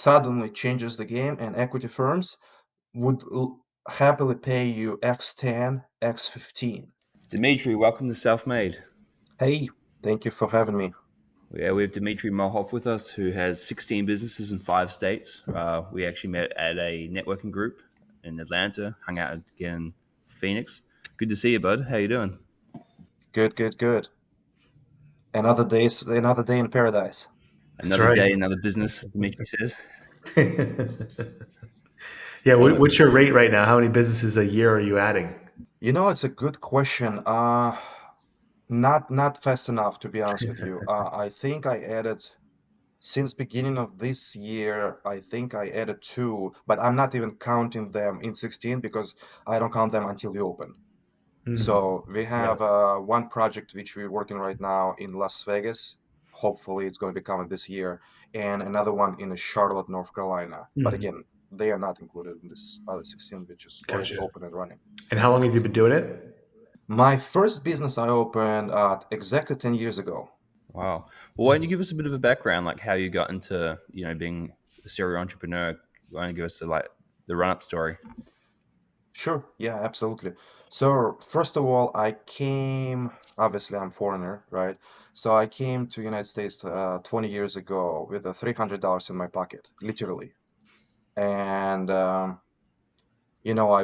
suddenly changes the game, and equity firms would happily pay you X10, X15. Dimitri, welcome to Self-Made. Hey, thank you for having me. Yeah, we have Dimitry Mohov with us, who has 16 businesses in 5 states. We actually met at a networking group in Atlanta, hung out again in Phoenix. Good to see you, bud. How you doing? Good, good, good. Another day in paradise. That's Another right. day, another business, as Dimitri says. Yeah, what's your rate right now? How many businesses a year are you adding? It's a good question. Not fast enough, to be honest with you. I think I added since beginning of this year. I think I added two, but I'm not even counting them in 16 because I don't count them until we open. So we Yeah. have one project which we're working right now in Las Vegas. Hopefully, it's going to be coming this year, and another one in Charlotte, North Carolina. But again, they are not included in this other 16, which is already Gotcha. open and running. And how long have you been doing it? My first business I opened exactly 10 years ago. Wow. Well, why don't you give us a bit of a background, like how you got into, being a serial entrepreneur? Why don't you give us the run-up story? Sure, yeah, absolutely. So first of all, obviously I'm foreigner, right? So I came to United States 20 years ago with $300 in my pocket, literally. And I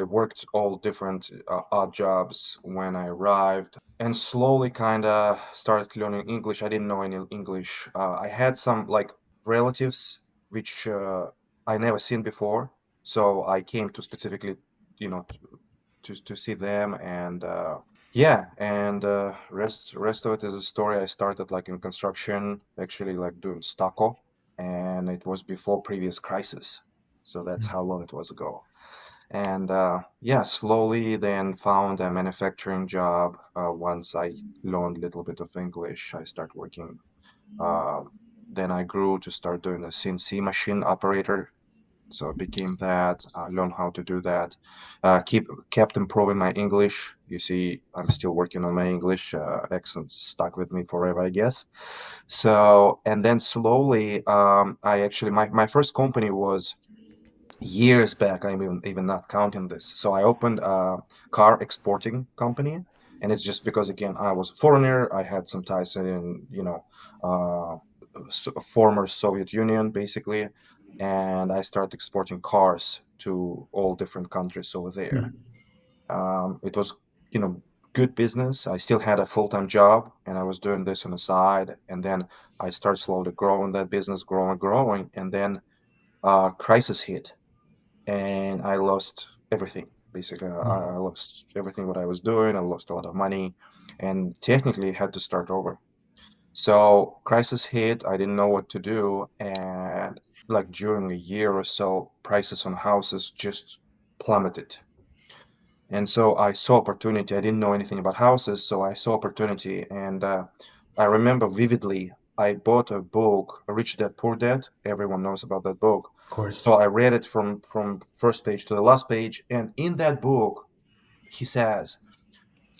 worked all different odd jobs when I arrived, and slowly kind of started learning English. I didn't know any English. I had some like relatives which I never seen before, so I came to specifically, to see them, and yeah, and rest of it is a story. I started like in construction, actually like doing stucco, and it was before previous crisis, so that's how long it was ago. And yeah, slowly then found a manufacturing job. Once I learned a little bit of English, I started working. Uh, then I grew to start doing a CNC machine operator. So I became that, learned how to do that. Kept improving my English. You see, I'm still working on my English. Accent stuck with me forever, I guess. So, and then slowly, I actually, my first company was years back. I'm even not counting this. So I opened a car exporting company, and it's just because again I was a foreigner. I had some ties in, uh, former Soviet Union basically, and I started exporting cars to all different countries over there. It was, you know, good business. I still had a full-time job, and I was doing this on the side, and then I started slowly growing that business, growing, and then crisis hit and I lost everything. Basically, I lost everything what I was doing. I lost a lot of money, and technically had to start over. So crisis hit. I didn't know what to do, and like during a year or so, prices on houses just plummeted. And so I saw opportunity. I didn't know anything about houses, so I saw opportunity. And I remember vividly, I bought a book, Rich Dad Poor Dad. Everyone knows about that book. Of course. So I read it from first page to the last page. And in that book, he says,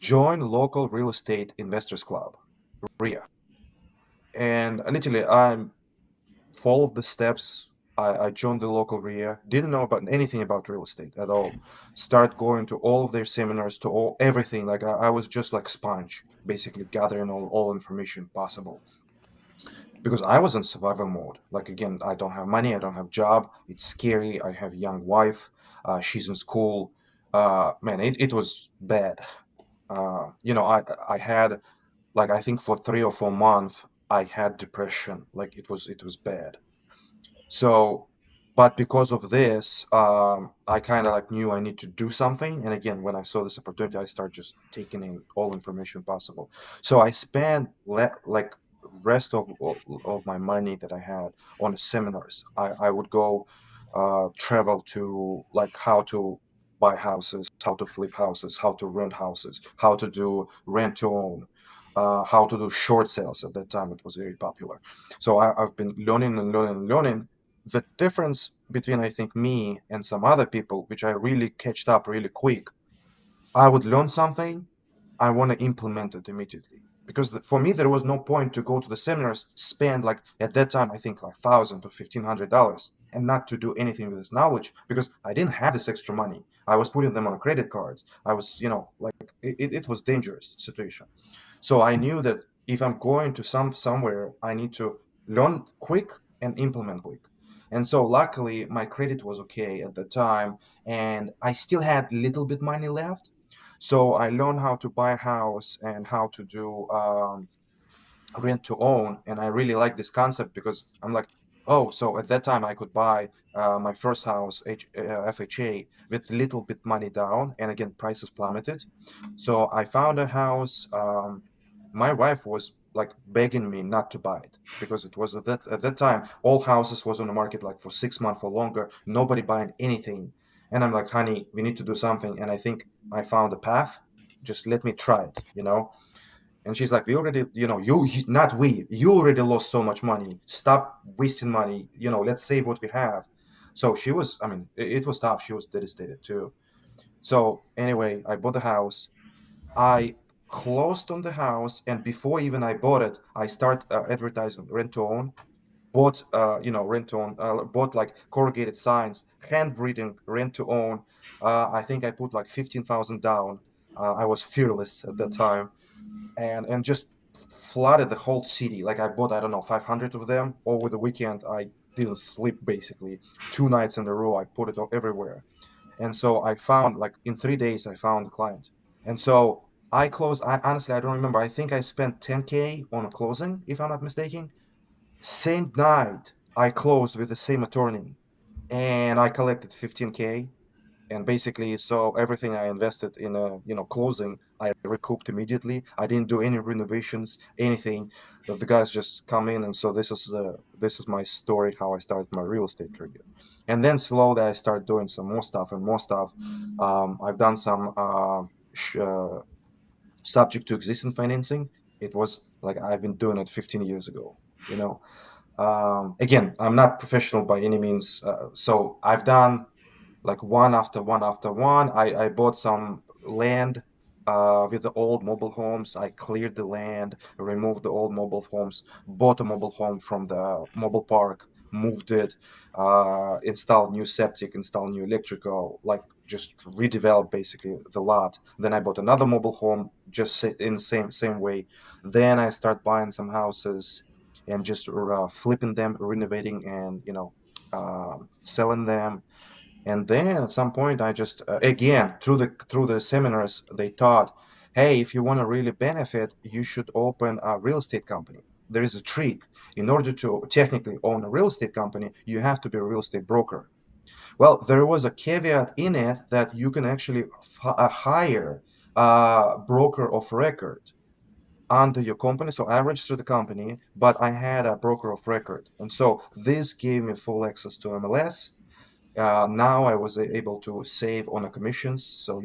join local real estate investors club, RIA. And literally, I followed the steps. I joined the local RIA, didn't know about anything about real estate at all. Start going to all of their seminars, to everything. Like I was just like sponge, basically gathering all information possible. Because I was in survival mode. Like again, I don't have money, I don't have job. It's scary. I have young wife. She's in school. Man, it was bad. I had like I think for 3 or 4 months I had depression. Like it was bad. So, but because of this, I kind of like knew I need to do something. And again, when I saw this opportunity, I started just taking in all information possible. So I spent like rest of my money that I had on seminars. I would go travel to like how to buy houses, how to flip houses, how to rent houses, how to do rent to own, how to do short sales. At that time, it was very popular. So I've been learning and learning and learning. The difference between I think me and some other people, which I really catched up really quick, I would learn something, I want to implement it immediately. Because for me, there was no point to go to the seminars, spend like at that time I think like $1,000 to $1,500. and not to do anything with this knowledge because I didn't have this extra money. I was putting them on credit cards. I was, like it was dangerous situation. So I knew that if I'm going to somewhere, I need to learn quick and implement quick. And so luckily my credit was okay at the time and I still had little bit money left. So I learned how to buy a house and how to do rent to own, and I really like this concept because I'm like, oh, so at that time I could buy my first house FHA with little bit money down, and again prices plummeted. So I found a house. My wife was like begging me not to buy it because it was at that time all houses was on the market like for 6 months or longer, nobody buying anything, and I'm like, honey, we need to do something, and I think I found a path. Just let me try it. And she's like, we already, not we, you already lost so much money. Stop wasting money. Let's save what we have. So she was, I mean, it was tough. She was devastated too. So anyway, I bought the house. I closed on the house. And before even I bought it, I start advertising rent to own, bought, rent to own, bought like corrugated signs, handwritten rent to own. I think I put like 15,000 down. I was fearless at that time and just flooded the whole city. Like I bought, I don't know, 500 of them over the weekend. I didn't sleep basically 2 nights in a row. I put it everywhere. And so I found like in 3 days, I found a client. And so I closed, I honestly, I don't remember. I think I spent 10K on a closing, if I'm not mistaken. Same night, I closed with the same attorney and I collected 15K, and basically so everything I invested in a closing I recouped immediately. I didn't do any renovations, anything. The guys just come in, and so this is my story how I started my real estate career. And then slowly I started doing some more stuff and more stuff. I've done some subject to existing financing. It was like I've been doing it 15 years ago, you know. Again, I'm not professional by any means, so I've done like one after one after one. I bought some land with the old mobile homes. I cleared the land, removed the old mobile homes, bought a mobile home from the mobile park, moved it, installed new septic, installed new electrical, like just redeveloped basically the lot. Then I bought another mobile home just in the same way. Then I start buying some houses and just flipping them, renovating, and selling them. And then at some point, I just again through the seminars they taught, hey, if you want to really benefit, you should open a real estate company. There is a trick. In order to technically own a real estate company, you have to be a real estate broker. Well, there was a caveat in it that you can actually hire a broker of record under your company. So I registered the company, but I had a broker of record, and so this gave me full access to MLS. Now I was able to save on the commissions, so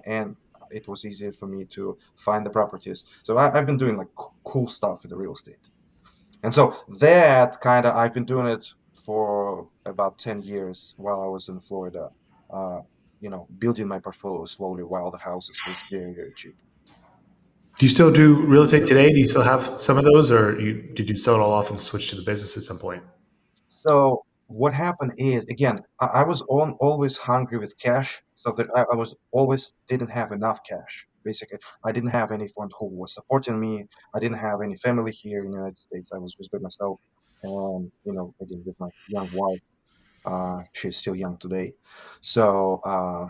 and it was easier for me to find the properties. So I've been doing like cool stuff with the real estate, and so that kind of I've been doing it for about 10 years while I was in Florida. Uh, building my portfolio slowly while the houses was very, very cheap. Do you still do real estate today? Do you still have some of those, or did you sell it all off and switch to the business at some point? So what happened is, again, I was always hungry with cash, so that I was always didn't have enough cash. Basically, I didn't have anyone who was supporting me. I didn't have any family here in the United States. I was just by myself, and again with my young wife. She's still young today, so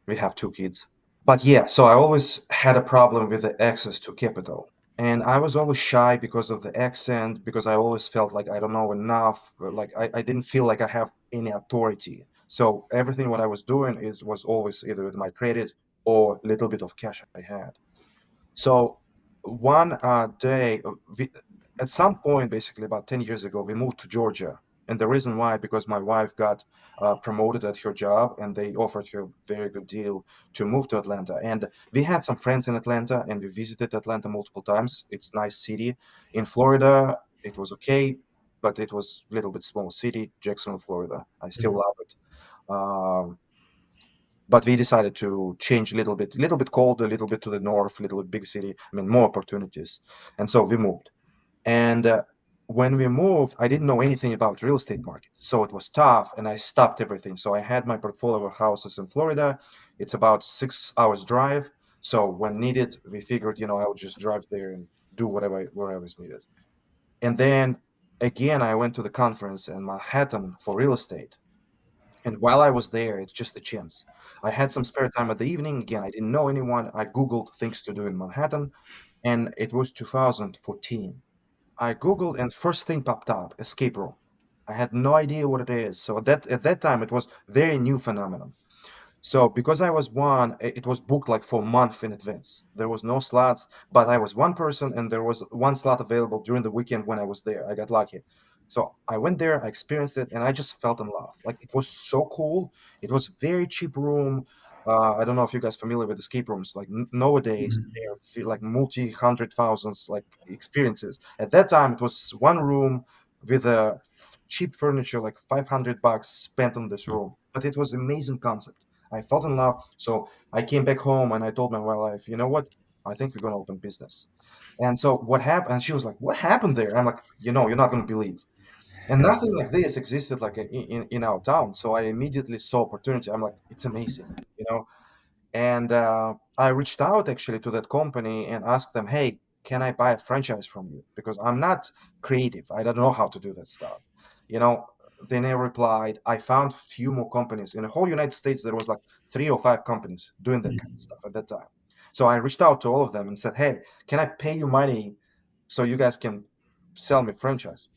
we have 2 kids. But yeah, so I always had a problem with the access to capital. And I was always shy because of the accent, because I always felt like I don't know enough, like I didn't feel like I have any authority. So everything what I was doing was always either with my credit or a little bit of cash I had. So one day, at some point, basically about 10 years ago, we moved to Georgia. And the reason why, because my wife got promoted at her job and they offered her a very good deal to move to Atlanta. And we had some friends in Atlanta and we visited Atlanta multiple times. It's a nice city. In Florida, it was okay, but it was a little bit small city, Jacksonville, Florida. I still Mhm. love it. Um, but we decided to change a little bit cold, a little bit to the north, a little bit big city. I mean, more opportunities, and so we moved. And when we moved, I didn't know anything about real estate market, so it was tough, and I stopped everything. So I had my portfolio of houses in Florida. It's about 6 hours drive. So when needed, we figured, I would just drive there and do whatever is needed. And then again, I went to the conference in Manhattan for real estate. And while I was there, it's just a chance. I had some spare time at the evening. Again, I didn't know anyone. I Googled things to do in Manhattan, and it was 2014. I Googled and first thing popped up, escape room. I had no idea what it is. So at that time it was very new phenomenon. So because I was one, it was booked like for a month in advance. There was no slots, but I was one person and there was one slot available during the weekend when I was there. I got lucky. So I went there, I experienced it, and I just felt in love. Like it was so cool. It was a very cheap room. I don't know if you guys familiar with escape rooms. Like nowadays, Mhm. they're like multi hundred thousands like experiences. At that time, it was one room with a cheap furniture, like $500 spent on this room. But it was amazing concept. I felt in love. So I came back home and I told my wife, you know what? I think we're going to open business. And so what happened? And she was like, what happened there? I'm like, you're not going to believe. And nothing like this existed like in our town. So I immediately saw opportunity. I'm like, it's amazing, you know? And I reached out actually to that company and asked them, hey, can I buy a franchise from you? Because I'm not creative. I don't know how to do that stuff. You know, they never replied. I found few more companies. In the whole United States, there was like 3 or 5 companies doing that kind of stuff at that time. So I reached out to all of them and said, hey, can I pay you money so you guys can sell me franchise?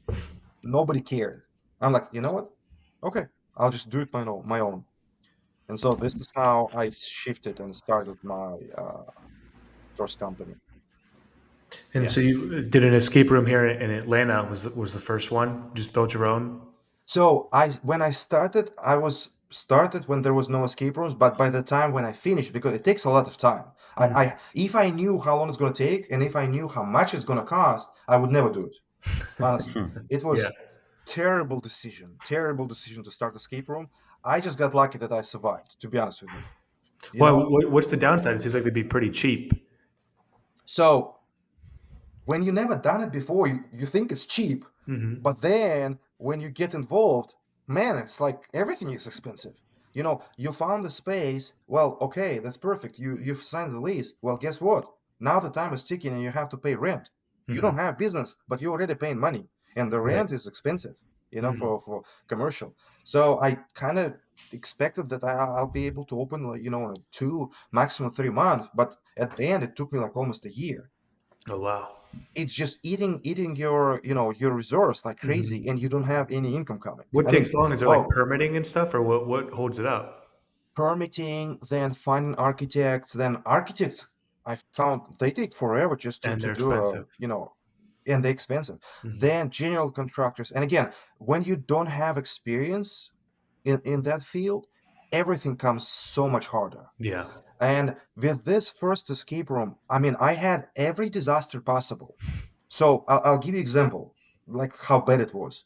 Nobody cared. I'm like, you know what? Okay, I'll just do it my own. And so this is how I shifted and started my first company. And Yeah. so you did an escape room here in Atlanta. Was the first one? Just built your own? So when I started, I was started when there was no escape rooms, but by the time when I finished, because it takes a lot of time. Mhm. I if I knew how long it's gonna take and if I knew how much it's gonna cost, I would never do it. Honestly. It Yeah. was terrible decision to start escape room. I just got lucky that I survived, to be honest with you. You Well, know? what's the downside? It seems like they'd be pretty cheap. So when you never done it before, you think it's cheap, Hmm. but then when you get involved, man, it's like everything is expensive. You found the space. Well, okay, that's perfect. You've signed the lease. Well, guess what? Now the time is ticking and you have to pay rent. You Hmm. don't have business, but you're already paying money, and the Right. rent is expensive. Hmm. For commercial. So I kind of expected that I'll be able to open, like, in 2, maximum 3 months, but at the end it took me like almost a year. Oh wow. It's just eating your resource like crazy, Hmm. and you don't have any income coming. What I mean, takes long? Is there like oh, permitting and stuff, or what holds it up? permitting, then finding architects, then architects, I found they take forever just to, And to they're do expensive. and they're expensive. Hmm. Then general contractors, and again, when you don't have experience in that field, everything comes so much harder. Yeah. And with this first escape room, I mean, I had every disaster possible. So I'll give you example, like how bad it was.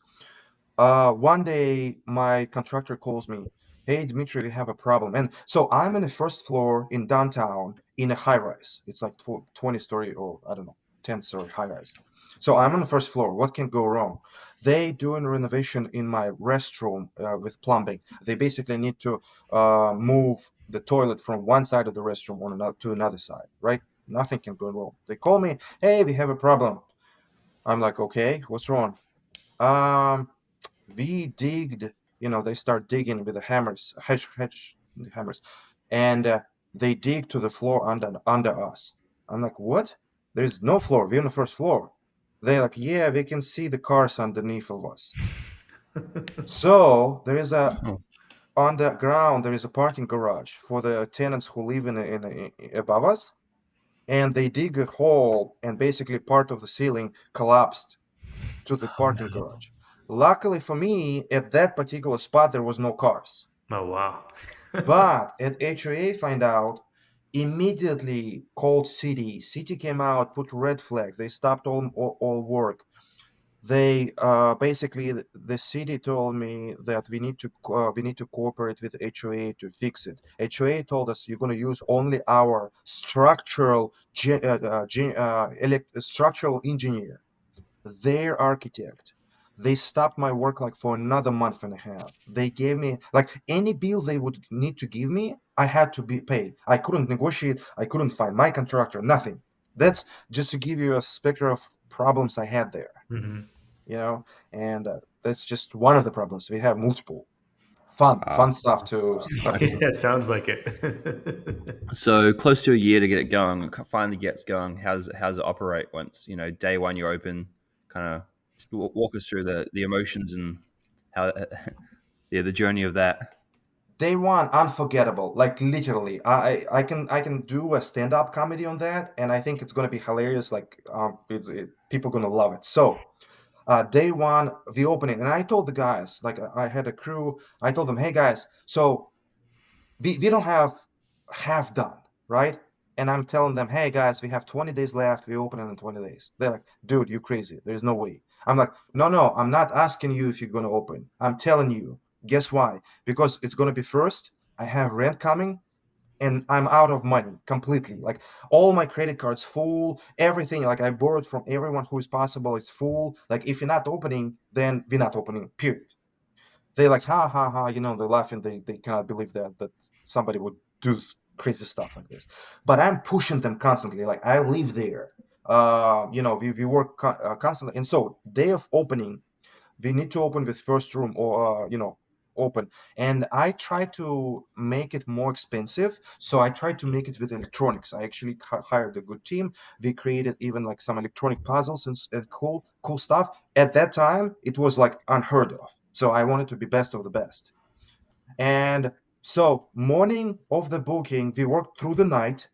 One day my contractor calls me, "Hey, Dimitri, we have a problem." And so I'm in the first floor in downtown in a high rise. It's like 20-story, or I don't know, 10-story high rise. So I'm on the first floor. What can go wrong? They doing renovation in my restroom with plumbing. They basically need to move the toilet from one side of the restroom on another to another side, right? Nothing can go wrong. They call me, "Hey, we have a problem." I'm like, "Okay, what's wrong?" Um, we digged, they start digging with the hammers, hedge hammers, and they dig to the floor under us. I'm like, what? There's no floor. We're on the first floor. They're like, yeah, we can see the cars underneath of us. So there is on the ground, there is a parking garage for the tenants who live in above us, and they dig a hole, and basically part of the ceiling collapsed to the Oh parking no. garage. Luckily for me, at that particular spot, there was no cars. Oh wow. But at HOA find out, immediately called city. City came out, put red flag. They stopped all work. They basically the city told me that we need to cooperate with HOA to fix it. HOA told us you're going to use only our structural structural engineer. their architect. They stopped my work like for another month and a half. They gave me like any bill they would need to give me, I had to be paid. I couldn't negotiate. I couldn't find my contractor. Nothing. That's just to give you a specter of problems I had there. Hmm. You know, and that's just one of the problems. We have multiple fun stuff to focus on. Yeah, it sounds like it. So close to a year to get it going. It finally gets going. How's it operate once day one you're open? Kind of walk us through the emotions and how yeah, the journey of that. Day one, unforgettable. Like literally, I can do a stand-up comedy on that, and I think it's gonna be hilarious. Like people gonna love it. So day one, the opening, and I told the guys, like I had a crew. I told them, hey guys, so we don't have half done, right? And I'm telling them, hey guys, we have 20 days left. We open it in 20 days. They're like, dude, you crazy. There's no way. I'm like, no, I'm not asking you if you're going to open. I'm telling you. Guess why? Because it's going to be first. I have rent coming and I'm out of money completely. Like all my credit cards full, everything. Like I borrowed from everyone who is possible. It's full. Like if you're not opening, then we're not opening, period. They like ha ha ha, they're laughing. They cannot believe that somebody would do crazy stuff like this. But I'm pushing them constantly. Like I live there. We work constantly. And so day of opening, we need to open with first room or open. And I try to make it more expensive, so I try to make it with electronics. I actually hired a good team. We created even like some electronic puzzles and cool stuff. At that time it was like unheard of, so I wanted to be best of the best. And so morning of the booking, we worked through the night.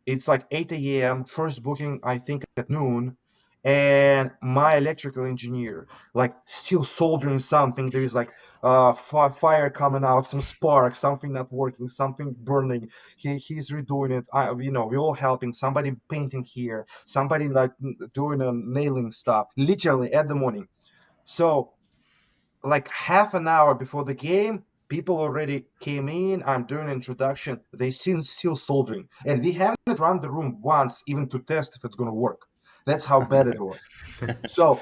It's like 8 a.m. First booking, I think at noon. And my electrical engineer, like still soldering something. There's like fire coming out, some spark, something not working, something burning. He's redoing it. We're all helping. Somebody painting here, somebody like doing a nailing stuff. Literally at the morning. So like half an hour before the game, people already came in. I'm doing an introduction. They still soldering, and we haven't run the room once even to test if it's gonna work. That's how bad it was. So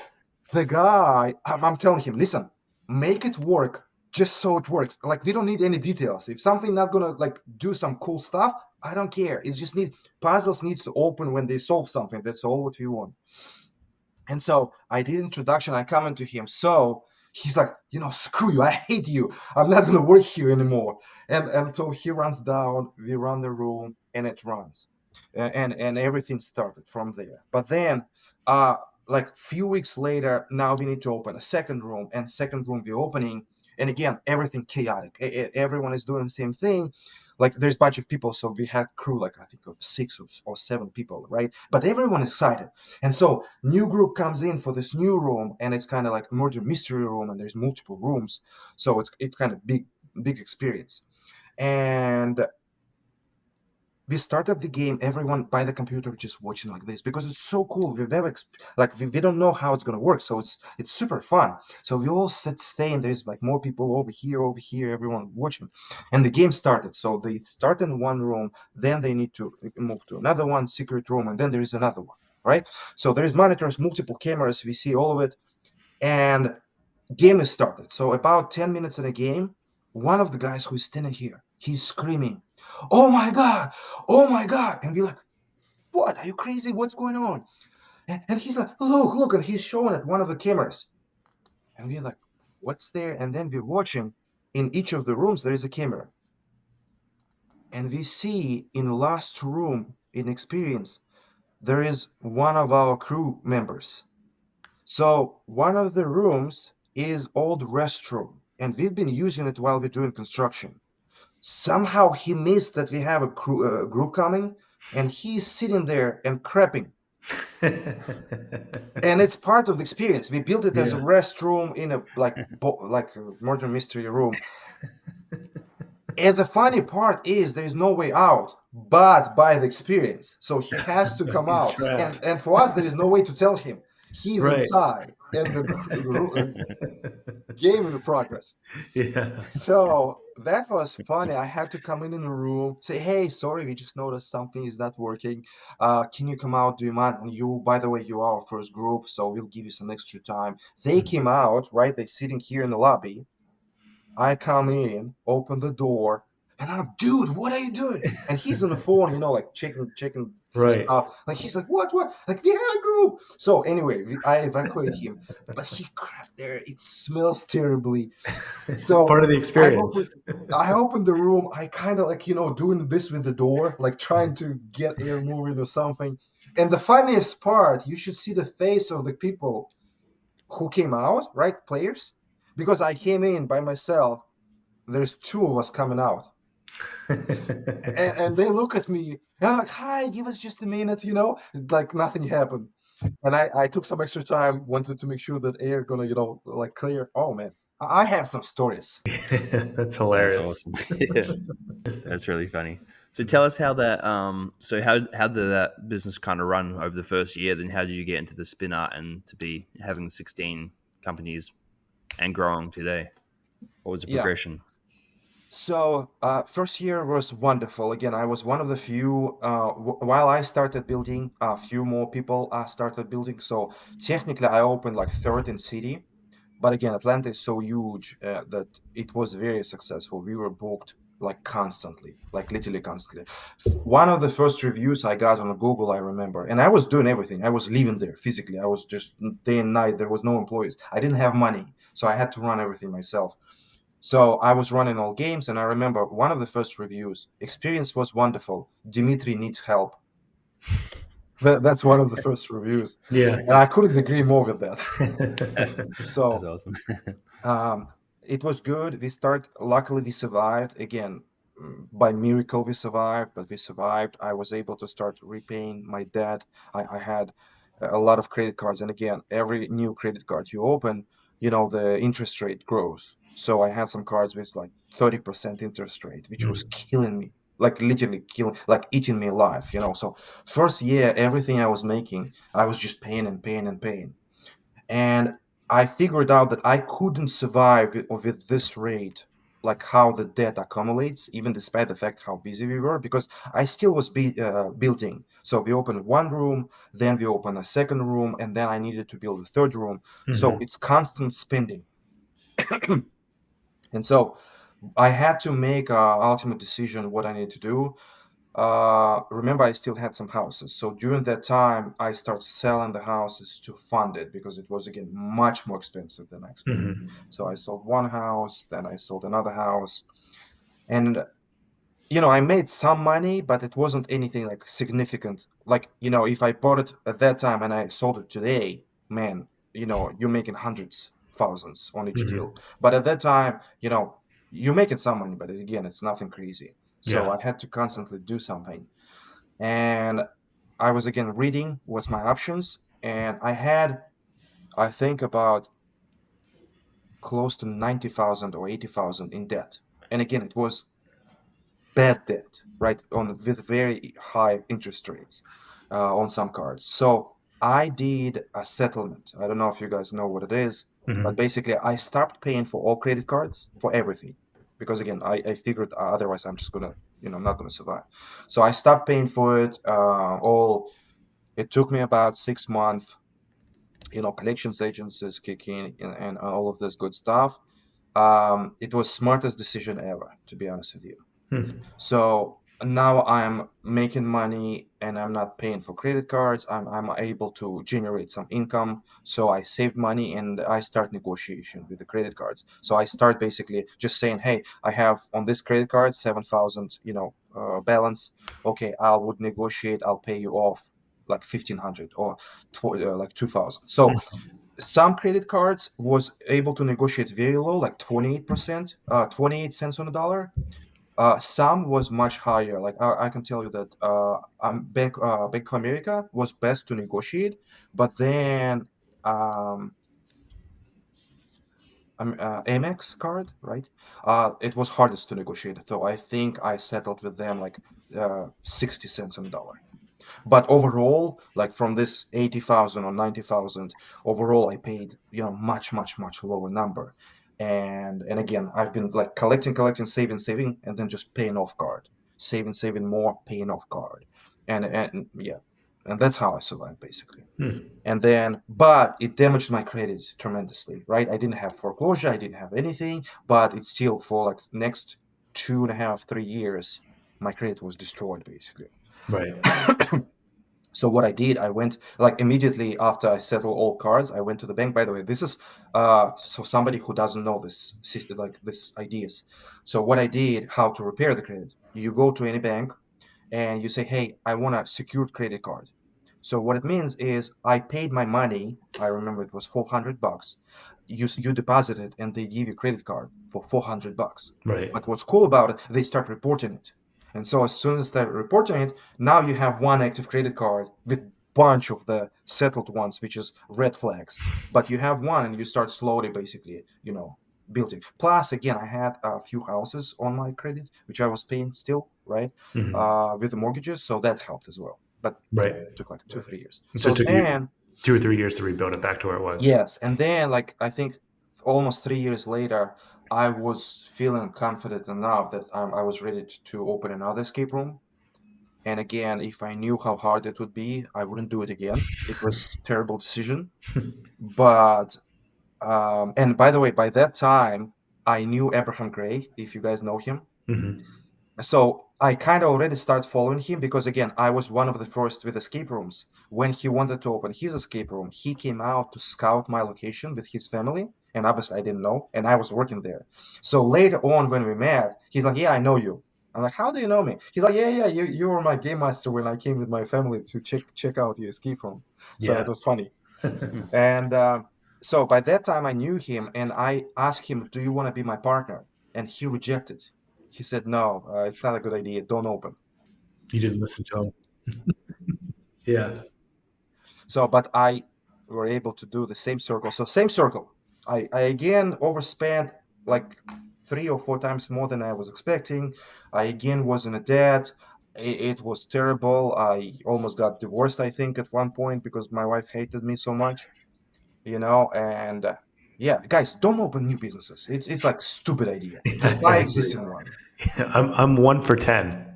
the guy, I'm telling him, listen, make it work just so it works. Like we don't need any details. If something not gonna like do some cool stuff, I don't care. It just puzzles needs to open when they solve something. That's all what we want. And so I did introduction. I come into him. So he's like, screw you. I hate you. I'm not gonna work here anymore. And so he runs down. We run the room, and it runs, and everything started from there. But then, uh, like few weeks later, now we need to open a second room, and second room we're opening, and again everything chaotic. Everyone is doing the same thing. Like there's a bunch of people, so we had crew like I think of 6 or 7 people, right? But everyone excited. And so new group comes in for this new room, and it's kind of like murder mystery room, and there's multiple rooms, so it's kind of big experience. And we started the game, everyone by the computer just watching like this because it's so cool. We've never we don't know how it's gonna work, so it's super fun. So we all stay, and there's like more people over here, everyone watching, and the game started. So they start in one room, then they need to move to another one, secret room, and then there is another one, right? So there's monitors, multiple cameras, we see all of it, and game is started. So about 10 minutes in a game, one of the guys who's standing here, he's screaming, "Oh my God! Oh my God!" And we're like, "What? Are you crazy? What's going on?" And he's like, "Look!" And he's showing at one of the cameras. And we're like, "What's there?" And then we're watching. In each of the rooms, there is a camera. And we see in the last room in experience, there is one of our crew members. So one of the rooms is old restroom, and we've been using it while we're doing construction. Somehow he missed that we have a group coming, and he's sitting there and crapping. And it's part of the experience. We built it as a Yeah. restroom in a like a murder mystery room. And the funny part is there is no way out but by the experience. So he has to come He's out. trapped. And for us, there is no way to tell him. He's Right. inside. and the game in progress. Yeah. So that was funny. I had to come in the room, say, "Hey, sorry, we just noticed something is not working. Can you come out? Do you mind? And you, by the way, you are our first group, so we'll give you some extra time." They came out, right? They're sitting here in the lobby. I come in, open the door, and I'm, dude, what are you doing? And he's on the phone, like checking some Right. stuff. Like he's like, what? Like we had a group. So anyway, I evacuate him, but he crap there. It smells terribly. Part So of the I open, experience. I open the room. I kind of like doing this with the door, like trying to get air moving or something. And the funniest part, you should see the face of the people who came out, right? Players, because I came in by myself. There's two of us coming out, and they look at me. And I'm like, "Hi, give us just a minute," like nothing happened. And I took some extra time, wanted to make sure that air gonna, like clear. Oh man, I have some stories. That's That's hilarious. awesome. Yeah, that's really funny. So tell us how that so how did that business kind of run over the first year? Then how did you get into the spin art and to be having 16 companies and growing today? What was the Yeah. progression? So first year was wonderful. Again, I was one of the few. While I started building, a few more people started building. So technically, I opened like third in city. But again, Atlanta is so huge that it was very successful. We were booked like constantly, like literally constantly. One of the first reviews I got on Google, I remember, and I was doing everything. I was living there physically. I was just day and night. There was no employees. I didn't have money, so I had to run everything myself. So I was running all games, and I remember one of the first reviews. Experience was wonderful. Dimitri needs help. That's one of the first reviews, Yeah. and I couldn't agree more with that. That's So awesome. Um, it was good. Luckily, we survived. Again, by miracle, we survived, but we survived. I was able to start repaying my debt. I had a lot of credit cards. And again, every new credit card you open, the interest rate grows. So I had some cards with like 30% interest rate, which was Mm. killing me, like literally killing, like eating me alive. So first year, everything I was making, I was just paying and paying and paying. And I figured out that I couldn't survive with this rate, like how the debt accumulates, even despite the fact how busy we were, because I still was building. So we opened one room, then we opened a second room, and then I needed to build a third room. So Mhm. it's constant spending. And so I had to make a ultimate decision what I need to do. Remember, I still had some houses. So during that time, I started selling the houses to fund it because it was, again, much more expensive than I expected. Mhm. So I sold one house, then I sold another house. And, I made some money, but it wasn't anything like significant. Like, if I bought it at that time and I sold it today, man, you're making hundreds, thousands on each Mhm. deal. But at that time, you're making some money, but again, it's nothing crazy. So Yeah. I had to constantly do something. And I was again reading what's my options, and I had, I think, about close to 90,000 or 80,000 in debt. And again, it was bad debt, right? With very high interest rates on some cards. So I did a settlement. I don't know if you guys know what it is, but Mhm. basically I stopped paying for all credit cards for everything. Because again, I figured otherwise I'm just gonna, not gonna survive. So I stopped paying for it all. It took me about 6 months, collections agencies kick in and all of this good stuff. It was smartest decision ever, to be honest with you. Hmm. So now I'm making money and I'm not paying for credit cards. I'm able to generate some income. So I save money and I start negotiation with the credit cards. So I start basically just saying, hey, I have on this credit card 7,000, balance. Okay, I would negotiate. I'll pay you off like 1,500 or like 2,000. So some credit cards was able to negotiate very low, like 28%, 28 cents on the dollar. Some was much higher. Like I can tell you that Bank of America was best to negotiate, but then um, Amex card, right? It was hardest to negotiate. So I think I settled with them like 60 cents on the dollar. But overall, like from this 80,000 or 90,000, overall I paid, much lower number. And again, I've been like collecting, saving, and then just paying off card, saving more, paying off card, and yeah, and that's how I survived basically. And then, but it damaged my credit tremendously, right? I didn't have foreclosure, I didn't have anything, but it's still for like next 2.5, 3 years, my credit was destroyed basically. Right. So what I did, I went like immediately after I settled all cards, I went to the bank. By the way, this is so somebody who doesn't know this system, like this ideas. So what I did, how to repair the credit, you go to any bank and you say, hey, I want a secured credit card. So what it means is I paid my money. I remember it was $400. You deposit it and they give you credit card for $400. Right. But what's cool about it, they start reporting it. And so as soon as they start reporting it, now you have one active credit card with bunch of the settled ones, which is red flags. But you have one and you start slowly basically, building. Plus, again, I had a few houses on my credit, which I was paying still, right? With the mortgages, so that helped as well. But Right. it took like 2, 3 years. And so So it took you then, 2 or 3 years to rebuild it back to where it was. yes, and then like I think almost 3 years later, I was feeling confident enough that I was ready to open another escape room. And again, if I knew how hard it would be, I wouldn't do it again. It was a terrible decision. But and by the way, by that time, I knew Abraham Gray, if you guys know him. Hmm. So I kind of already started following him because again, I was one of the first with escape rooms. When he wanted to open his escape room, he came out to scout my location with his family, and obviously I didn't know, and I was working there. So later on when we met, he's like, "Yeah, I know you." I'm like, "How do you know me?" He's like, "Yeah, you were my game master when I came with my family to check out your escape room." So Yeah. it was funny. And so by that time, I knew him, and I asked him, "Do you want to be my partner?" And he rejected. He said, "No, it's not a good idea. Don't open." You didn't listen to him. Yeah. So, but I were able to do the same circle. So same circle. I again overspent like 3 or 4 times more than I was expecting. I again was in a debt. It was terrible. I almost got divorced, I think, at one point because my wife hated me so much. And yeah, guys, don't open new businesses. It's like stupid idea. Yeah, Just I buy agree. existing one. I'm 1 for 10.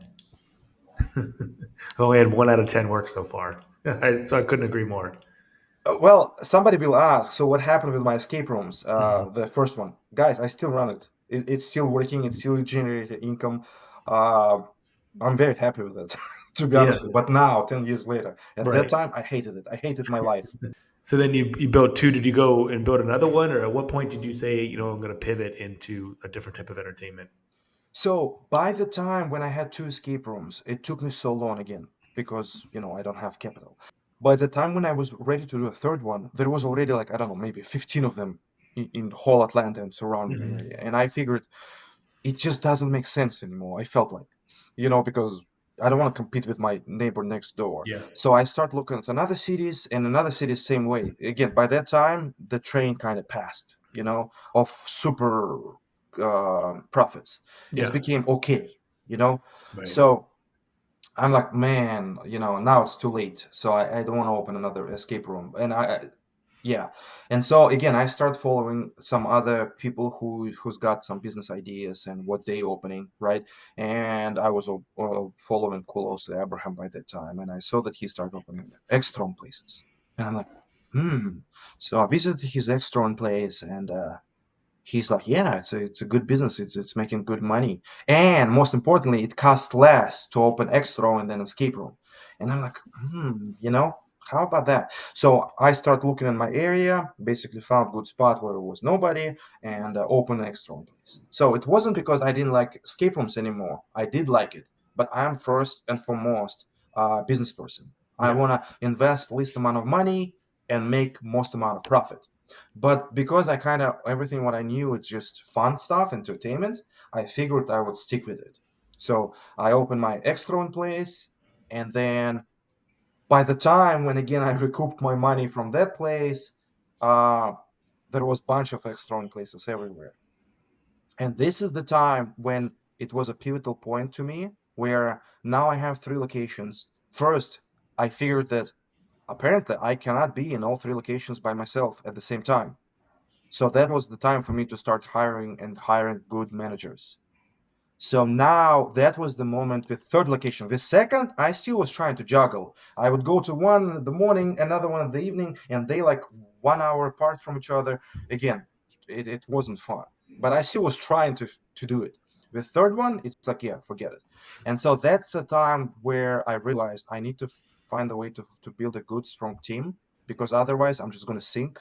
I've only had 1 out of 10 work so far. So I couldn't agree more. Well, somebody will ask, so what happened with my escape rooms? Hmm. The first one, guys, I still run it. It's still working. It's still generating income. Uh, I'm very happy with it, to be Yeah. honest with you. But now, 10 years later, at that Right. time, I hated it. I hated my life. So then you built two. Did you go and build another one, or at what point did you say, I'm going to pivot into a different type of entertainment? So by the time when I had two escape rooms, it took me so long again because, I don't have capital. By the time when I was ready to do a third one, there was already like, I don't know, maybe 15 of them in whole Atlanta and surrounding Hmm. area. And I figured it just doesn't make sense anymore. I felt like, because I don't want to compete with my neighbor next door. Yeah. So I start looking at another cities and another cities same way. Again, by that time, the train kind of passed, of super profits. It Yeah. became okay, you know. Right. So I'm like, man, now it's too late. So I don't want to open another escape room. And yeah. And so again, I start following some other people who's got some business ideas and what they opening, right? And I was following closely Abraham by that time, and I saw that he started opening extra places. And I'm like, hmm. So I visited his extra place, and he's like, yeah, it's a good business. It's making good money, and most importantly, it costs less to open extra and then escape room. And I'm like, how about that? So I start looking in my area, basically found good spot where there was nobody, and open extra place. So it wasn't because I didn't like escape rooms anymore. I did like it, but I'm first and foremost a business person. I Yeah. want to invest least amount of money and make most amount of profit. But because I kind of everything what I knew it's just fun stuff, entertainment, I figured I would stick with it. So I opened my extra place, and then by the time when again I recouped my money from that place, uh, there was bunch of extra places everywhere. And this is the time when it was a pivotal point to me, where now I have three locations. First, I figured that apparently I cannot be in all three locations by myself at the same time. So that was the time for me to start hiring good managers. So now that was the moment with third location. With second, I still was trying to juggle. I would go to one in the morning, another one in the evening, and they like 1 hour apart from each other. Again, it wasn't fun, but I still was trying to do it. With third one, it's like, yeah, forget it. And so that's the time where I realized I need to find a way to build a good, strong team, because otherwise I'm just going to sink.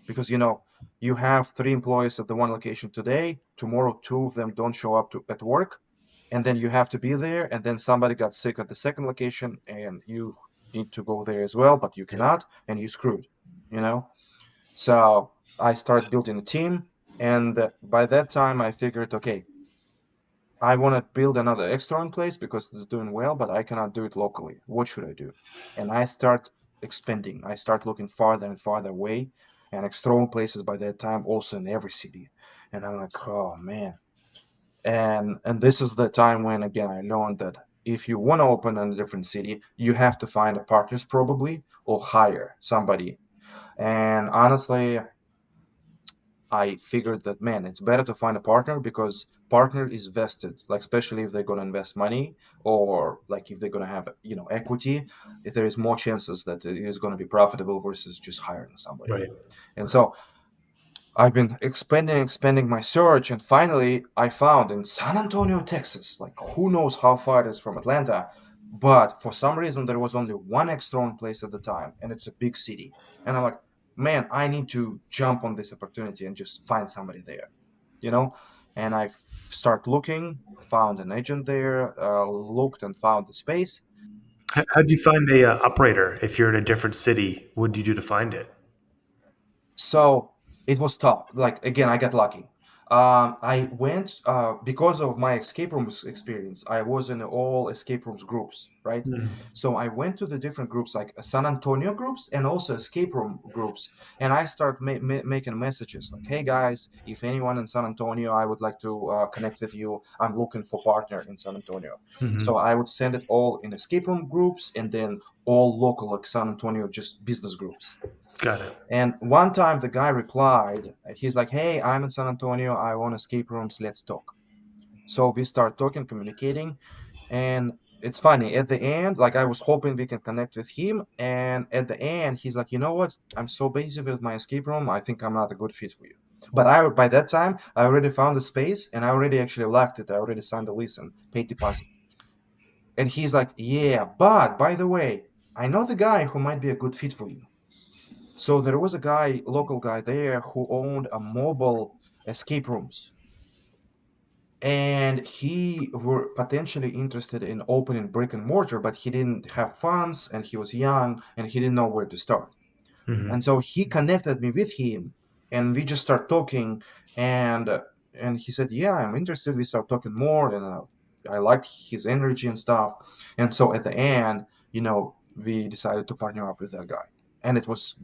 Because you have three employees at the one location today, tomorrow two of them don't show up at work, and then you have to be there, and then somebody got sick at the second location and you need to go there as well, but you Yep. cannot, and you screwed, you know so I started building a team, and by that time I figured, okay, I want to build another external place because it's doing well, but I cannot do it locally. What should I do? And I start expanding. I start looking farther and farther away, and external places by that time also in every city. And I'm like, oh man. And this is the time when again I learned that if you want to open in a different city, you have to find a partners probably or hire somebody. And honestly, I figured that, man, it's better to find a partner because partner is vested, like especially if they're going to invest money or like if they're going to have, equity, if there is more chances that it is going to be profitable versus just hiring somebody. Right. And so I've been expanding my search, and finally I found in San Antonio, Texas, like who knows how far it is from Atlanta, but for some reason there was only one extra place at the time, and it's a big city. And I'm like, man, I need to jump on this opportunity and just find somebody there, you know? And I start looking, found an agent there, looked and found the space. How'd you find a operator if you're in a different city? What did you do to find it? So it was tough. Like again, I got lucky. I went because of my escape rooms experience. I was in all escape rooms groups, right? Hmm. So I went to the different groups, like San Antonio groups and also escape room groups, and I start making messages like, "Hey guys, if anyone in San Antonio, I would like to connect with you. I'm looking for partner in San Antonio." So Hmm. I would send it all in escape room groups and then all local, like San Antonio, just business groups. Got it. And one time the guy replied, he's like, "Hey, I'm in San Antonio. I want escape rooms. Let's talk." So we start talking, communicating. And it's funny. At the end, like I was hoping we can connect with him. And at the end, he's like, "You know what? I'm so busy with my escape room. I think I'm not a good fit for you." But by that time, I already found the space and I already actually locked it. I already signed the lease and paid deposit. And he's like, "Yeah, but by the way, I know the guy who might be a good fit for you." So there was a guy, local guy there, who owned a mobile escape rooms, and he were potentially interested in opening brick and mortar, but he didn't have funds, and he was young, and he didn't know where to start. Hmm. And so he connected me with him, and we just start talking, and and he said, "Yeah, I'm interested." We start talking more, and I liked his energy and stuff. And so at the end, we decided to partner up with that guy, and it was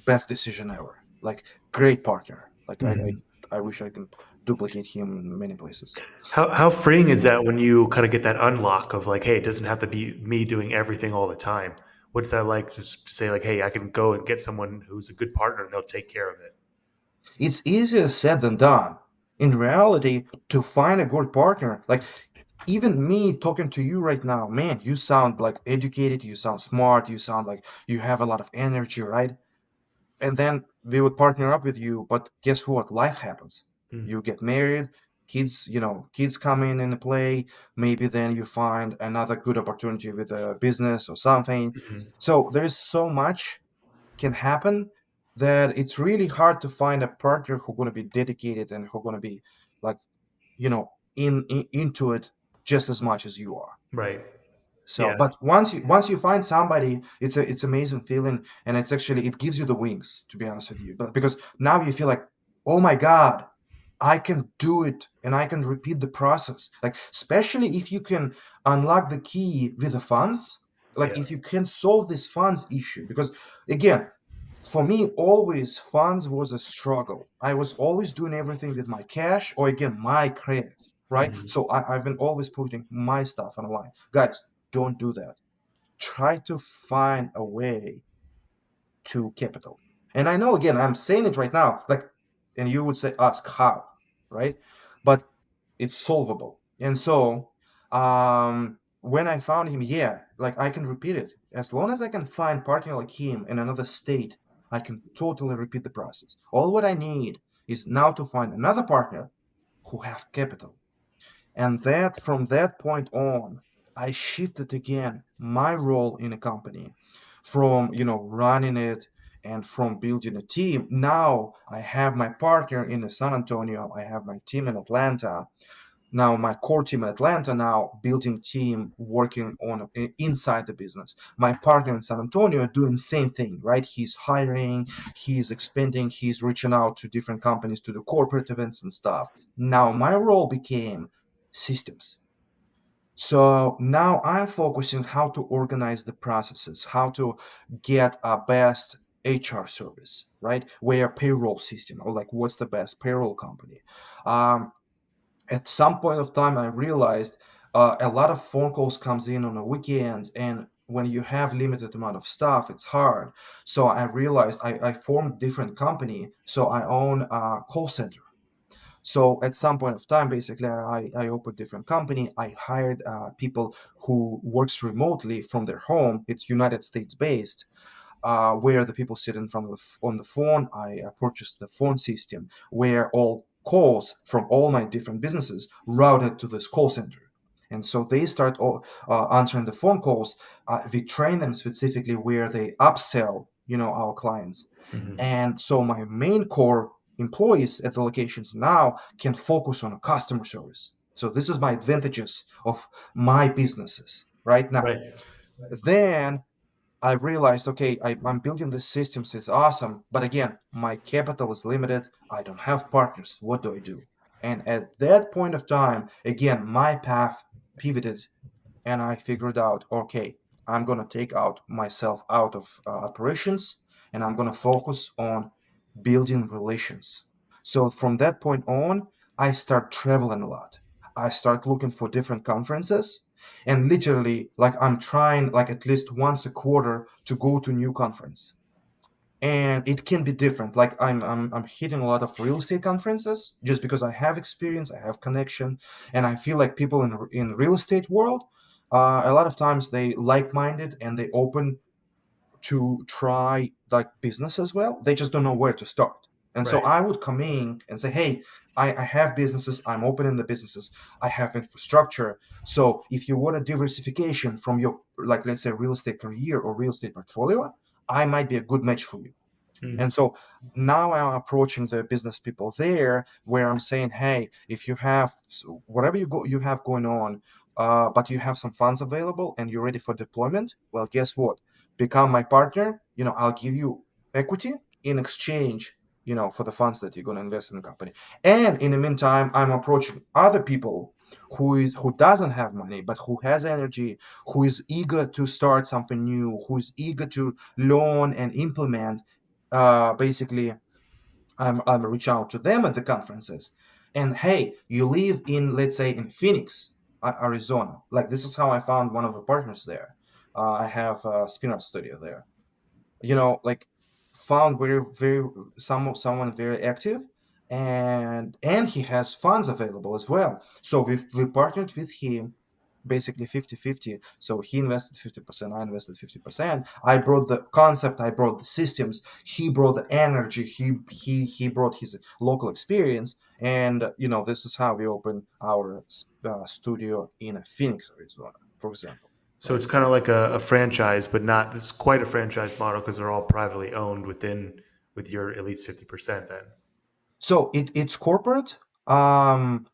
best decision ever. Like great partner. Like Hmm. I wish I could duplicate him in many places. How freeing is that when you kind of get that unlock of like, hey, it doesn't have to be me doing everything all the time. What's that like? Just to say like, hey, I can go and get someone who's a good partner and they'll take care of it. It's easier said than done. In reality, to find a good partner, like even me talking to you right now, man, you sound like educated, you sound smart, you sound like you have a lot of energy, right? And then we would partner up with you, but guess what? Life happens. Mm-hmm. You get married, kids come in and play. Maybe then you find another good opportunity with a business or something. So there's so much can happen that it's really hard to find a partner who's going to be dedicated and who's going to be like, into it just as much as you are. Right. So, Yeah. but once you find somebody, it's amazing feeling, and it gives you the wings, to be honest with you. But because now you feel like, oh my God, I can do it and I can repeat the process. Like, especially if you can unlock the key with the funds, like Yeah. if you can solve this funds issue. Because again, for me, always funds was a struggle. I was always doing everything with my cash or again, my credit, right? Hmm. So I've been always putting my stuff on the line. Guys, don't do that. try to find a way to capital. And I know, again, I'm saying it right now, like, and you would say, ask how, right? But it's solvable. And so, when I found him, yeah, like I can repeat it. As long as I can find partner like him in another state, I can totally repeat the process. All what I need is now to find another partner who have capital. And that from that point on, I shifted again my role in a company from, running it and from building a team. Now I have my partner in San Antonio. I have my team in Atlanta. Now my core team in Atlanta, now building team working on inside the business. My partner in San Antonio doing the same thing, right? He's hiring, he's expanding, he's reaching out to different companies, to the corporate events and stuff. Now my role became systems. So now I'm focusing how to organize the processes, how to get a best HR service, right? Where payroll system, or like what's the best payroll company. Um, at some point of time, I realized a lot of phone calls comes in on the weekends, and when you have limited amount of staff, it's hard. So I realized I formed different company, so I own a call center. So at some point of time, basically, I opened different company. I hired people who works remotely from their home. It's United States based, where the people sit in front of on the phone. I purchased the phone system where all calls from all my different businesses routed to this call center. And so they start answering the phone calls. We train them specifically where they upsell, our clients. Hmm. And so my main core employees at the locations now can focus on customer service. So this is my advantages of my businesses right now. Right. Then I realized, okay, I'm building the systems, it's awesome, but again, my capital is limited. I don't have partners. What do I do? And at that point of time, again, my path pivoted, and I figured out, okay, I'm gonna take out myself out of operations, and I'm gonna focus on building relations. So from that point on, I start traveling a lot. I start looking for different conferences, and literally, like I'm trying like at least once a quarter to go to new conference. And it can be different. Like I'm hitting a lot of real estate conferences just because I have experience, I have connection, and I feel like people in real estate world, a lot of times they like-minded and they open to try like business as well. They just don't know where to start. And so Right. I would come in and say, hey, I have businesses, I'm opening the businesses, I have infrastructure. So if you want a diversification from your, like, let's say, real estate career or real estate portfolio, I might be a good match for you. And Mm. so now I'm approaching the business people there, where I'm saying, hey, if you have whatever you have going on, but you have some funds available and you're ready for deployment, well, guess what? Become my partner. I'll give you equity in exchange, for the funds that you're going to invest in the company. And in the meantime, I'm approaching other people who doesn't have money but who has energy, who is eager to start something new, who is eager to learn and implement. Basically, I'm reaching out to them at the conferences, and hey, you live in, let's say, in Phoenix, Arizona. Like, this is how I found one of the partners there. I have a spin-off studio there. Like, found very someone very active, and he has funds available as well. So we partnered with him, basically 50-50. So he invested 50%, I invested 50%. I brought the concept, I brought the systems, he brought the energy, he brought his local experience. And this is how we opened our studio in Phoenix, Arizona, for example. So Right. it's kind of like a franchise, but not this is quite a franchise model because they're all privately owned within with your at least 50% then. So it's corporate. And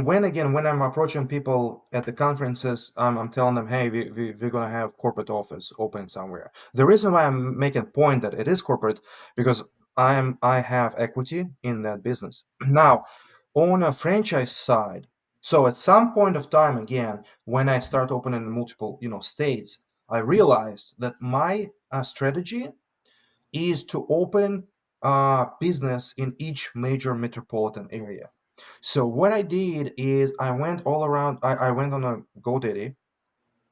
when I'm approaching people at the conferences, I'm telling them, hey, we're going to have corporate office open somewhere. The reason why I'm making a point that it is corporate, because I have equity in that business. Now, on a franchise side, so at some point of time, again, when I start opening multiple, states, I realized that my strategy is to open a business in each major metropolitan area. So what I did is I went all around. I went on a GoDaddy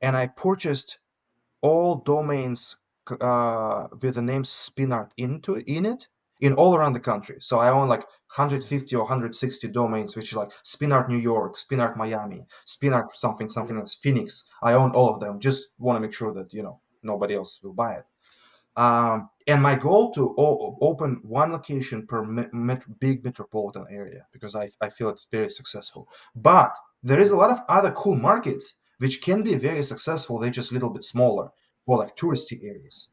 and I purchased all domains with the name Spinart in it in all around the country. So I own like 150 or 160 domains, which is like Spinart New York, Spinart Miami, Spinart something else, Phoenix. I own all of them. Just want to make sure that nobody else will buy it. And my goal to open one location per big metropolitan area, because I feel it's very successful. But there is a lot of other cool markets which can be very successful. They're just a little bit smaller or like touristy areas.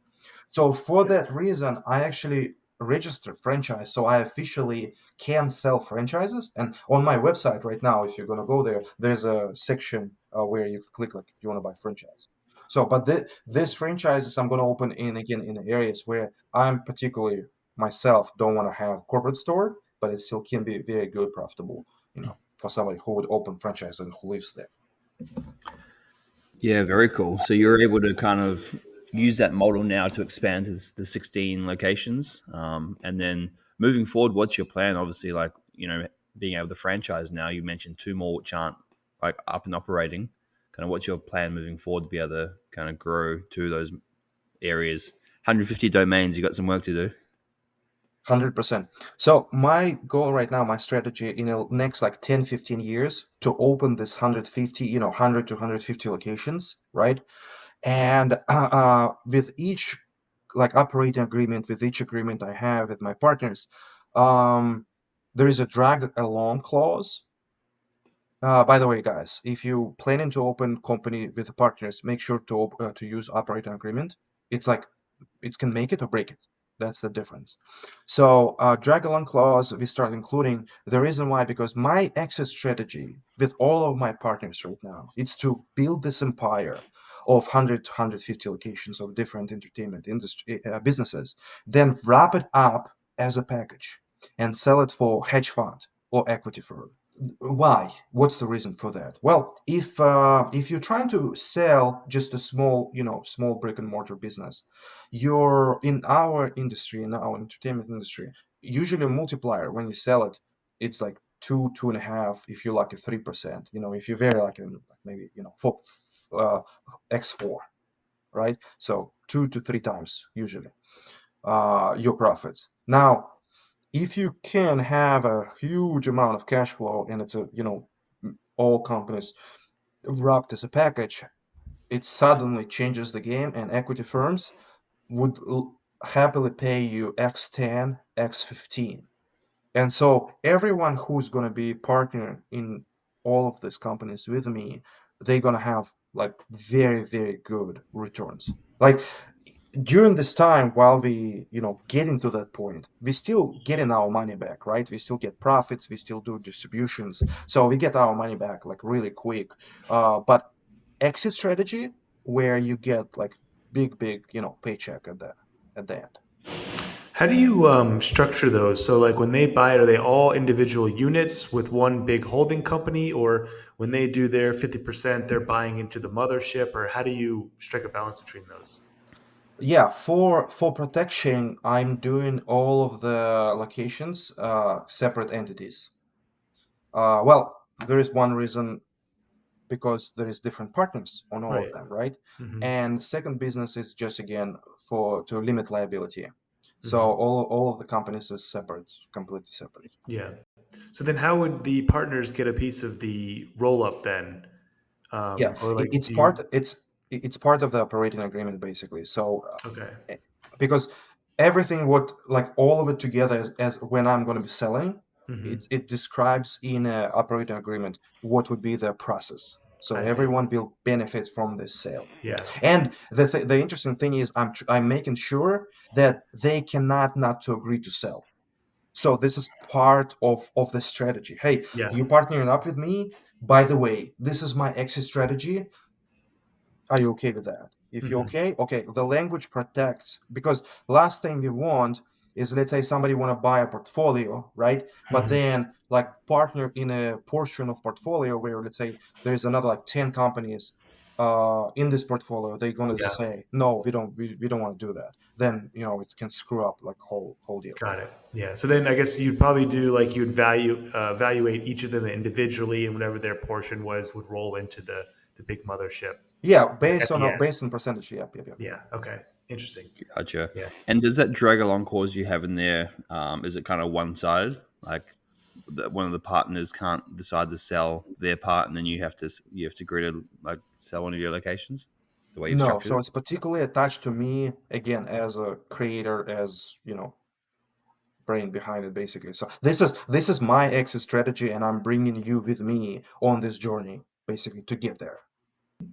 So for that reason, I actually registered franchise. So I officially can sell franchises. And on my website right now, if you're going to go there, there's a section where you click like you want to buy franchise. So, but these franchises I'm going to open in areas where I'm particularly myself don't want to have corporate store, but it still can be very good, profitable, for somebody who would open franchise and who lives there. Yeah, very cool. So you're able to kind of use that model now to expand to the 16 locations. And then moving forward, what's your plan? Obviously, like, being able to franchise now, you mentioned two more which aren't like up and operating. Kind of what's your plan moving forward to be able to kind of grow to those areas? 150 domains, you got some work to do. 100%. So my goal right now, my strategy in the next like 10, 15 years to open this 150, 100 to 150 locations, right? And with each like operating agreement, with each agreement I have with my partners, there is a drag along clause. By the way, guys, if you planning to open company with partners, make sure to use operating agreement. It's like it can make it or break it. That's the difference. So drag along clause we start including. The reason why, because my exit strategy with all of my partners right now, it's to build this empire of 100 to 150 locations of different entertainment industry businesses, then wrap it up as a package and sell it for hedge fund or equity firm. Why? What's the reason for that? Well, if you're trying to sell just a small brick and mortar business, you're in our industry, in our entertainment industry, usually a multiplier when you sell it, it's like 2.5, if you're lucky 3%. If you're very lucky, maybe 4x4, right? So 2 to 3 times usually your profits. Now, if you can have a huge amount of cash flow and it's all companies wrapped as a package, it suddenly changes the game, and equity firms would happily pay you x10, x15. And so everyone who's going to be partner in all of these companies with me, they're going to have like very, very good returns. Like during this time, while we getting to that point, we still getting our money back, right? We still get profits, we still do distributions, so we get our money back like really quick. But exit strategy, where you get like big paycheck at the end. How do you structure those? So, like when they buy it, are they all individual units with one big holding company, or when they do their 50%, they're buying into the mothership, or how do you strike a balance between those? Yeah, for protection, I'm doing all of the locations separate entities. Well, there is one reason, because there is different partners on all of Right. them, right? Hmm. And second business is just again for to limit liability. So Hmm. all of the companies is separate, completely separate. Yeah. So then, how would the partners get a piece of the roll up then? Yeah, Or like, it's do you? part of the operating agreement basically. So Okay. eh, because everything what like all of it together as when I'm going to be selling, Hmm. it describes in a operating agreement what would be the process. So I see. everyone will benefit from this sale. Yeah. And the interesting thing is I'm making sure that they cannot not to agree to sell. So this is part of the strategy. Hey, Yeah. you partnering up with me. By the way, this is my exit strategy. Are you okay with that? If you're Hmm. okay, the language protects, because last thing we want is, let's say somebody want to buy a portfolio, right? But Hmm. then like partner in a portion of portfolio where, let's say, there's another like 10 companies in this portfolio, they're going to Yeah. say, no, we don't want to do that. Then, it can screw up like whole deal. Got it. Yeah. So then I guess you'd probably do like you'd evaluate each of them individually, and whatever their portion was would roll into the big mothership. Yeah, at the end. based on percentage. Yep, yep, yep. Yeah. Okay. Interesting. Gotcha. Yeah. And does that drag along clause you have in there? Is it kind of one sided? Like one of the partners can't decide to sell their part, and then you have to agree to like sell one of your locations. The way you've No, structured so it. it's particularly attached to me again as a creator, as brain behind it basically. So this is my exit strategy, and I'm bringing you with me on this journey basically to get there.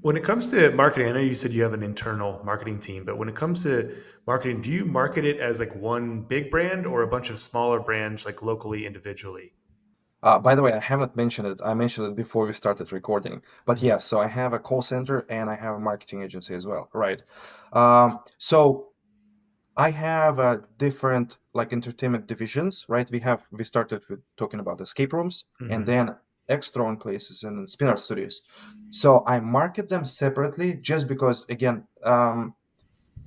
When it comes to marketing, I know you said you have an internal marketing team, but when it comes to marketing, do you market it as like one big brand or a bunch of smaller brands, like locally, individually? By the way, I haven't mentioned it. I mentioned it before we started recording. But Mhm. yes, so I have a call center and I have a marketing agency as well, right? So I have different like entertainment divisions, right? We started with talking about escape rooms and Mhm. then extra on places and then spin-off studios. So I market them separately just because again,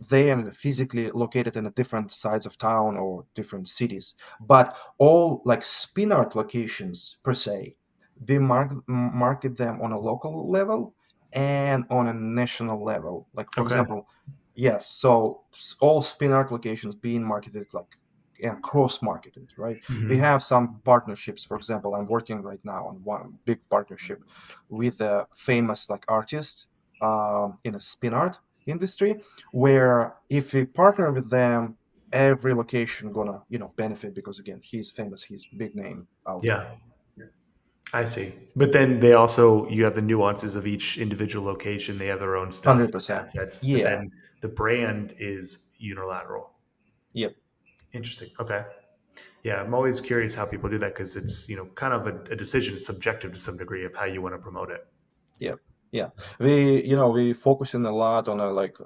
they are physically located in a different sides of town or different cities, but all like spin art locations per se, we market them on a local level and on a national level. Like for Okay. example, yes, so all spin art locations being marketed like and cross marketed, right? We Mhm. have some partnerships. For example, I'm working right now on one big partnership with a famous like artist in a spin art industry, where if we partner with them, every location gonna benefit because again he's famous, he's big name out there. Yeah, I see. But then they also, you have the nuances of each individual location. They have their own stuff, 100%. assets, but Yeah. then the brand is unilateral. Yep. Interesting. Okay. Yeah, I'm always curious how people do that because it's, kind of a decision subjective to some degree of how you want to promote it. Yeah, yeah. We focusing a lot on like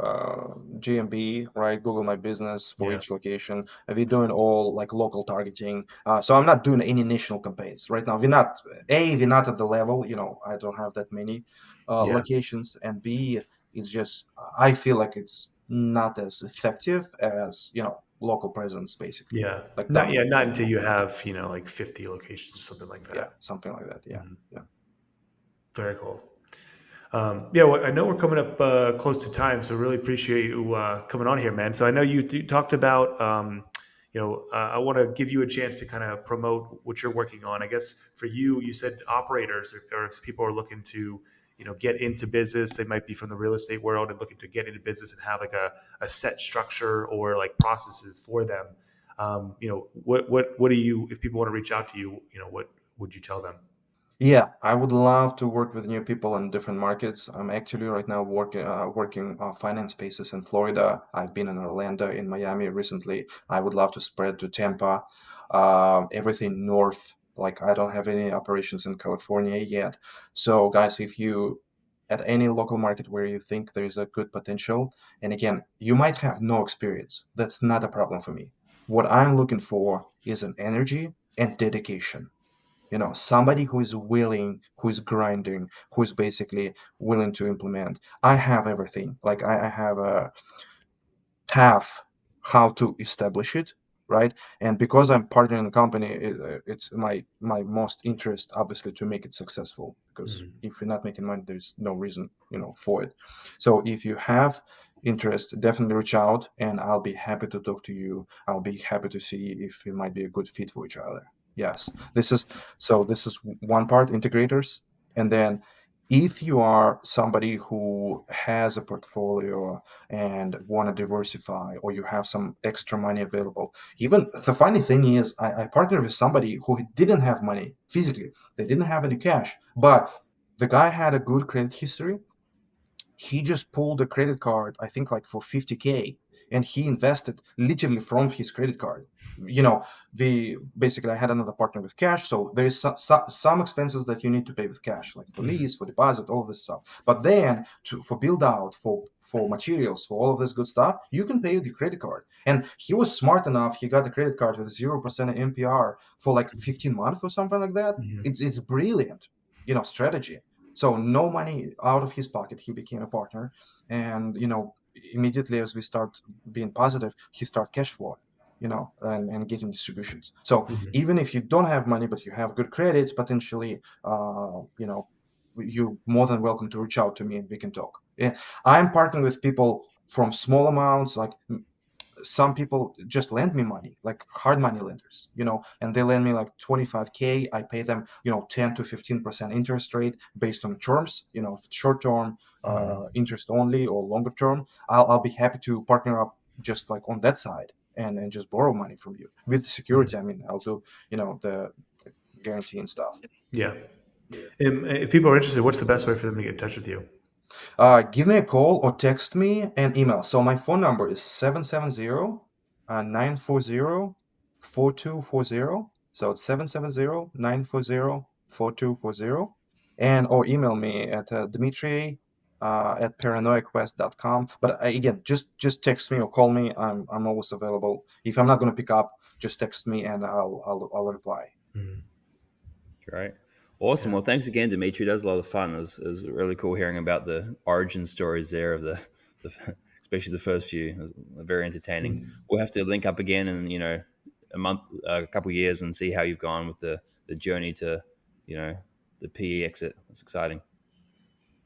GMB, right? Google My Business for Yeah. each location. And we're doing all like local targeting. So I'm not doing any national campaigns right now. We're not at the level. I don't have that many Yeah. locations, and B, it's just I feel like it's not as effective as local presence, basically, Yeah. like Not, yeah, tough. not Yeah, until you have, like 50 locations or something like yeah, that. something like that. Yeah, Mhm. yeah, Very cool. Yeah, well, I know we're coming up close to time, so really appreciate you coming on here, man. So I know you talked about, I want to give you a chance to kind of promote what you're working on. I guess for you, you said operators or if people are looking to, get into business, they might be from the real estate world and looking to get into business and have like a set structure or like processes for them. What do you, if people want to reach out to you, what would you tell them? yeah. I would love to work with new people in different markets. I'm actually right now working finance spaces in Florida. I've been in Orlando, in Miami recently. I would love to spread to Tampa, everything north. Like I don't have any operations in California yet. So guys, if you at any local market where you think there is a good potential, and again, you might have no experience. That's not a problem for me. What I'm looking for is an energy and dedication, somebody who is willing, who is grinding, who is basically willing to implement. I have everything. Like I have a path how to establish it, right? And because I'm partnering in the company, it's my most interest, obviously, to make it successful. Because Mhm. if you're not making money, there's no reason, for it. So if you have interest, definitely reach out, and I'll be happy to talk to you. I'll be happy to see if we might be a good fit for each other. Yes, this is one part, integrators, and then if you are somebody who has a portfolio and want to diversify, or you have some extra money available. Even the funny thing is, I partnered with somebody who didn't have money physically, they didn't have any cash, but the guy had a good credit history. He just pulled a credit card, I think like for 50K, and he invested literally from his credit card. You know, we basically I had another partner with cash, so there is some expenses that you need to pay with cash, like for Mhm. lease, for deposit, all this stuff. But then for build out, for materials, for all of this good stuff, you can pay with your credit card. And he was smart enough; he got a credit card with 0% MPR for like 15 months or something like that. Mhm. It's brilliant, strategy. So no money out of his pocket, he became a partner, and immediately as we start being positive, he start cash flow, and getting distributions. So Mhm. even if you don't have money but you have good credit, potentially, you're more than welcome to reach out to me and we can talk. Yeah, I'm partnering with people from small amounts, like some people just lend me money, like hard money lenders, and they lend me like 25K. I pay them, 10 to 15% interest rate based on terms, if it's short term, Mhm. interest only, or longer term. I'll be happy to partner up just like on that side, and just borrow money from you with security. Mhm. I mean, I'll do, the guarantee and stuff. Yeah. If people are interested, what's the best way for them to get in touch with you? Give me a call or text me an email. So my phone number is 770-940-4240. So it's 770-940-4240. And or email me at Dimitri at paranoiaquest.com. But again, just text me or call me. I'm always available. If I'm not going to pick up, just text me and I'll reply. Mhm. Great. Awesome. Yeah. Well, thanks again, Dimitri. That was a lot of fun. It was really cool hearing about the origin stories there of the especially the first few. It was very entertaining. Mhm. We'll have to link up again in, a month, a couple of years and see how you've gone with the journey to, you know, the PE exit. That's exciting.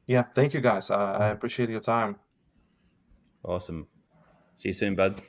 Yeah, thank you guys. I appreciate your time. Awesome. See you soon, bud.